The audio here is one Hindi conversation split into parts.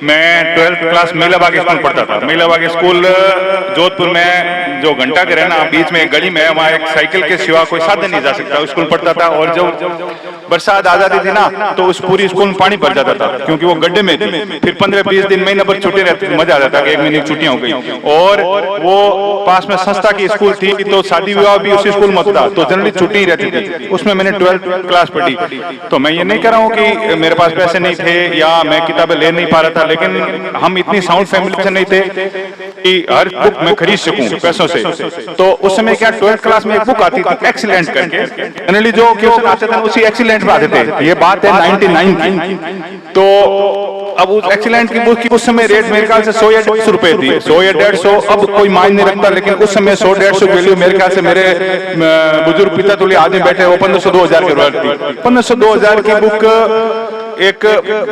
मैं 12th क्लास मीलाबाग स्कूल पढ़ता था। मीलाबाग स्कूल जोधपुर में जो घंटा घर है ना, बीच में एक गली में है, वहाँ एक साइकिल के सिवा कोई साधन नहीं जा सकता। स्कूल पढ़ता था और जब बरसात आ जाती थी ना तो उस पूरी स्कूल में पानी भर जाता था, क्योंकि वो गड्ढे में थी। फिर 15-20 दिन महीने भर छुट्टी रहती थी, मजा आ जाता कि एक महीने की छुट्टियां हो गई। और वो पास में संस्था की स्कूल थी, तो शादी विवाह भी उसी स्कूल में होता, तो जनरली छुट्टी ही रहती थी। उसमें मैंने 12th क्लास पढ़ी। तो मैं ये नहीं कह रहा हूँ कि मेरे पास पैसे नहीं थे या मैं किताबें ले नहीं पा रहा था, लेकिन हम इतनी साउंड फैमिली से नहीं थे कि हर बुक मैं खरीद सकूं पैसों से। तो उस समय क्या 12th क्लास में एक बुक आती थी एक्सीलेंट करके, जनरली जो क्वेश्चन आते थे उसी एक्सीलेंट में आते थे। ये बात है 99 की। तो अब उस एक्सीलेंट की बुक की उस समय रेट मेरे ख्याल से 100 या 150 रुपए थी, 100 या 150। अब कोई मायने नहीं रखता, लेकिन उस समय 100-150 वैल्यू मेरे ख्याल से मेरे बुजुर्ग पिता तुल्य आदमी बैठे वो 1500-2000 की वर्थ थी। 1500-2000 की बुक एक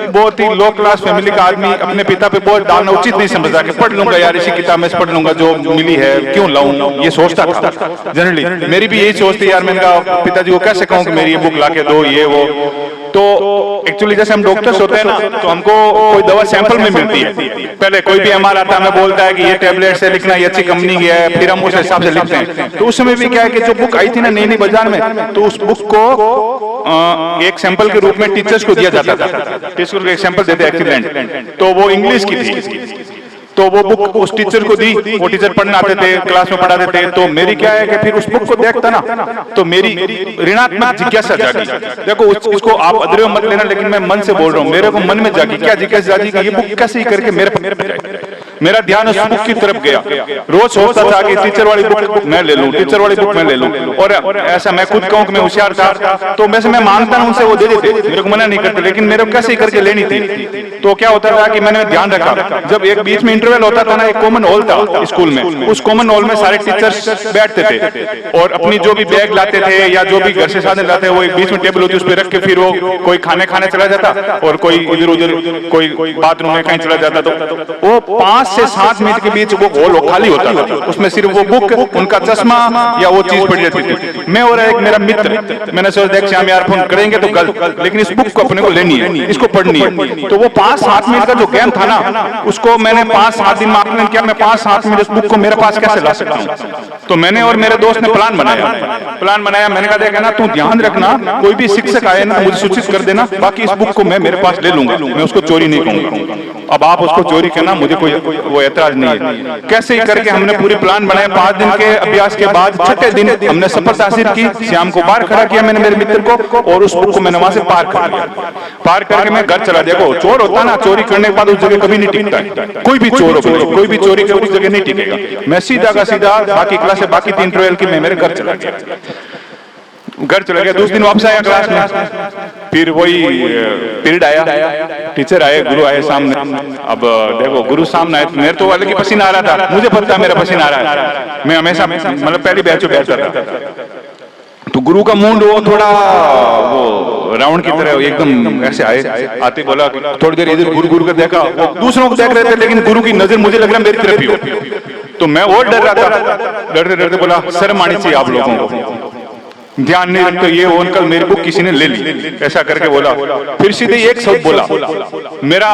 बहुत ही लो क्लास फैमिली का आदमी अपने पिता पे बहुत डालना उचित नहीं समझता कि पढ़ लूंगा यार, इसी किताब में से पढ़ लूंगा जो मिली है, क्यों लाऊं, ये सोचता था जनरली। मेरी भी यही सोचती यार, मैंने कहा पिताजी को कैसे कहूं कि मेरी ये बुक लाके दो ये वो। तो एक्चुअली जैसे हम डॉक्टर्स होते हैं ना, तो हमको कोई दवा सैंपल में मिलती है। पहले कोई भी एमआर आता है, हमें बोलता है कि ये टैबलेट से लिखना, ये अच्छी कंपनी की है, फिर हम उस हिसाब से लिखते हैं। तो उस समय भी क्या है कि जो बुक आई थी ना नई नई बाजार में, तो उस बुक को एक सैंपल के रूप में टीचर्स को दिया जाता था। टीचर को एक सैंपल देते एक्सीलेंट, तो वो इंग्लिश की थी। तो वो बुक उस टीचर को दी, वो टीचर पढ़ने आते थे, क्लास में पढ़ाते थे। तो मेरी क्या है कि फिर उस बुक को देखता ना तो मेरी ऋणात्मक जिज्ञासा जागी। देखो इसको आप अदरे मत लेना, लेकिन मैं मन से बोल रहा हूँ, मेरे को मन में जागी। क्या जिज्ञासा जागी कि ये बुक कैसे ही करके मेरा ध्यान उस बुक की तरफ गया। रोज सोचता था कि टीचर वाली बुक मैं ले लूं, टीचर वाली बुक मैं ले लूं। और ऐसा मैं खुद कहूं कि मैं होशियार था, तो वैसे मैं मांगता हूं उनसे, वो दे देते, मेरे को मना नहीं करते, लेकिन मेरे को कैसे ही करके लेनी थी। तो क्या होता था कि मैंने ध्यान रखा, जब एक बीच में इंटरवल होता था ना, एक कॉमन हॉल था स्कूल में, उस कॉमन हॉल में सारे टीचर्स बैठते थे और अपनी जो भी बैग लाते थे या जो भी घर से साधन लाते वो एक बीच में टेबल होती, उस पर रख के फिर वो कोई खाने चला जाता और कोई इधर उधर कोई बाथरूम में कहीं चला जाता। तो वो 5 से 7 मिनट के बीच वो हॉल खाली होता था, उसमें सिर्फ वो बुक, उनका चश्मा या वो चीज पड़ी रहती थी। मैं और एक मेरा मित्र, मैंने सोचा देख श्याम यार फोन करेंगे तो गलत, लेकिन इस बुक को अपने को लेनी है, इसको पढ़नी है। तो वो 5-7 मिनट का जो गेम था ना, उसको मैंने 5-7 दिन में आकलन किया, मैं 5-7 मिनट उस बुक को मेरे पास कैसे ला सकता हूँ। तो मैंने और मेरे दोस्त ने प्लान बनाया। मैंने कहा देखा ना, तू ध्यान रखना, कोई भी शिक्षक आए ना मुझे सूचित कर देना, बाकी इस बुक को मैं मेरे पास ले लूंगा, मैं उसको चोरी नहीं कहूंगा। अब आप उसको चोरी करना, मुझे कोई वो ऐतराज नहीं है। कैसे ही करके हमने पूरी प्लान बनाया। 5 दिन के अभ्यास के बाद छठे दिन हमने सफलता हासिल की। श्याम को बाहर खड़ा किया मैंने, मेरे मित्र को, और उस बुक को मैंने वहां से पार कर लिया। पार करके मैं घर चला। देखो चोर होता ना, चोरी करने के बाद उस जगह कभी नहीं टिकता। कोई भी चोर हो, कोई भी चोरी कर उस जगह नहीं टिकेगा। मैं सीधा का सीधा बाकी क्लास से बाकी 3 ट्वेल्व की मैं मेरे घर चला गया। दूसरे दिन वापस आया क्लास में, फिर वही पीरियड आया, टीचर आए, गुरु आए सामने। अब देखो गुरु सामने आए, मेरे तो वाले की पसीना आ रहा था, मुझे पता मेरा पसीना आ रहा है, मैं हमेशा मतलब पहली बैच में बैठता था। तो गुरु का मूड वो थोड़ा वो राउंड की तरह एकदम ऐसे आते बोला, थोड़ी देर इधर गुरु का देखा, वो दूसरों को देख रहे थे, लेकिन गुरु की नजर मुझे लग रहा मेरी तरफ ही हो। तो मैं और डर रहा था, डरते बोला शर्म आनी चाहिए आप लोगों को, ध्यान नहीं रखते ये वो, अंकल मेरी बुक किसी ने ले ली, ऐसा करके बोला। फिर सीधे एक शब्द बोला, मेरा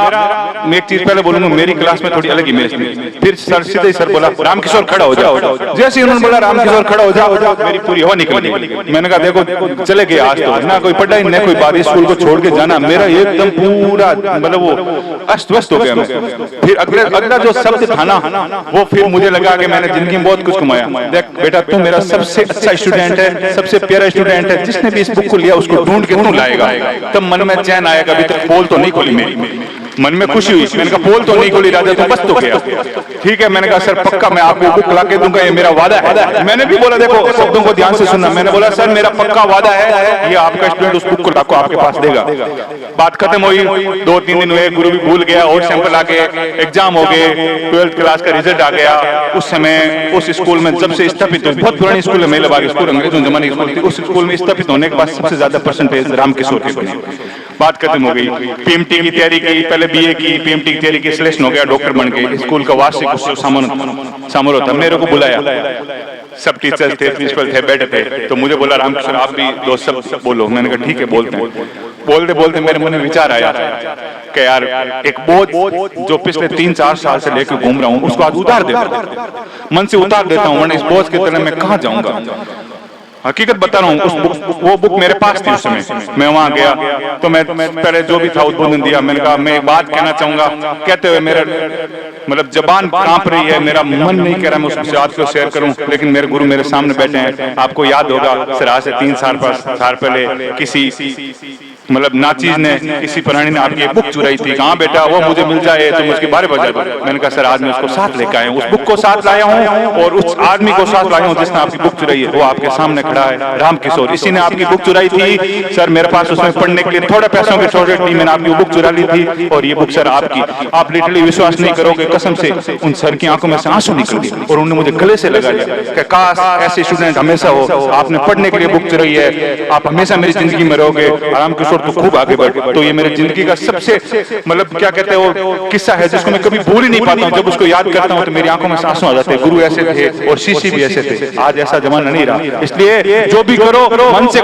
मैं एक चीज पहले बोलूंगा, मेरी क्लास में थोड़ी अलग इमेज थी। फिर सर सीधे सर बोला रामकिशोर खड़ा हो जाओ। जैसे उन्होंने बोला रामकिशोर खड़ा हो जाओ, मेरी पूरी हवा निकल गई। मैंने कहा देखो चले गए आज तो, ना कोई पढ़ाई ना कोई बात, स्कूल को छोड़ के जाना, मेरा एकदम पूरा मतलब वो अस्त व्यस्त हो गया। फिर अगला जो शब्द था ना, वो फिर मुझे लगा कि मैंने जिंदगी में बहुत कुछ कमाया। देख बेटा तू मेरा सबसे अच्छा स्टूडेंट है, सबसे प्यारा स्टूडेंट है, जिसने भी इस बुक को लिया उसको ढूंढ के तू लाएगा। तब मन में चैन आएगा, अभी तक पोल तो नहीं खोली मेरी, मन में खुशी हुई। मैंने कहा पोल तो नहीं खोली राजा, तो बस तो क्या ठीक है। मैंने कहा सर पक्का मैं आपको बुक ला के दूंगा, ये मेरा वादा है। मैंने भी बोला देखो शब्दों को ध्यान से सुनना, मैंने बोला सर मेरा पक्का वादा है, ये आपका स्टूडेंट उस बुक को लाको आपके पास देगा। बात खत्म हुई, 2-3 दिन हुए, गुरु भी भूल गया और सैंपल आ गए, एग्जाम हो गए, 12th क्लास का रिजल्ट आ गया। उस समय उस स्कूल में जब से स्थापित हुई, बहुत पुरानी स्कूल है मीलाबाग स्कूल, अंग्रेजों जमाने की स्कूल थी, उस स्कूल में स्थापित होने के बाद सबसे ज्यादा परसेंटेज रामकिशोर के बने। बात खत्म हो गई। पीएमटी की तैयारी की, पहले बीए की, पीएमटी की तैयारी की, सिलेक्शन हो गया, डॉक्टर बन गए। स्कूल का वार्षिक उत्सव समारोह था, मेरे को बुलाया, सब टीचर्स थे, प्रिंसिपल थे, बैठे थे। तो मुझे बोला रामकिशोर आप भी 2 शब्द बोलो। मैंने कहा ठीक है बोलते हैं। बोलते बोलते मेरे मन में विचार आया कि यार एक बोझ जो पिछले 3-4 साल से लेकर घूम रहा हूँ उसको आज उतार देता हूँ, मन से उतार देता हूँ, वरना इस बोझ के तले मैं कहाँ जाऊंगा। हकीकत बता रहा हूँ, वो बुक मेरे पास थी उस समय। मैं वहां गया तो मैं पहले जो भी था उद्बोधन दिया। मैंने कहा मैं एक बात कहना चाहूंगा, कहते हुए मेरा मतलब जबान कांप रही है, मेरा मन नहीं कह रहा मैं उस बात को शेयर करूं, लेकिन मेरे गुरु मेरे सामने बैठे हैं। आपको याद होगा सर, आज से 3 साल पहले किसी मतलब नाचीज ने, किसी प्राणी ने आपकी एक बुक चुराई थी, कहाँ बेटा वो मुझे मिल जाए तो मैं उसके बारे में बता दूं। मैंने कहा सर आज मैं उसको साथ लेकर आया हूँ, उस बुक को साथ लाया हूँ और उस आदमी को साथ लाया हूँ जिसने आपकी बुक चुराई है, वो आपके सामने खड़ा है, राम किशोर। इसी ने आपकी बुक चुराई थी सर, मेरे पास उसमें पढ़ने के लिए थोड़े पैसों की शॉर्टेज थी, मैंने आपकी बुक चुरा ली थी और ये बुक सर आपकी। आप लिटरली विश्वास नहीं करोगे, कसम से उन सर की आंखों में से आंसू निकल गए और उन्होंने मुझे गले से लगा लिया कि काश ऐसे स्टूडेंट हमेशा हो, आपने पढ़ने के लिए बुक चुराई है, आप हमेशा मेरी जिंदगी में रहोगे, राम किशोर तो खूब आगे बढ़। तो ये मेरी जिंदगी का सबसे मतलब क्या कहते हैं वो किस्सा है जिसको मैं कभी भूल ही नहीं पाता हूँ। जब उसको याद करता हूँ तो मेरी आंखों में आंसू आ जाते हैं। गुरु ऐसे थे और शिष्य भी ऐसे थे, आज ऐसा जमाना नहीं रहा। इसलिए जो भी करो मन से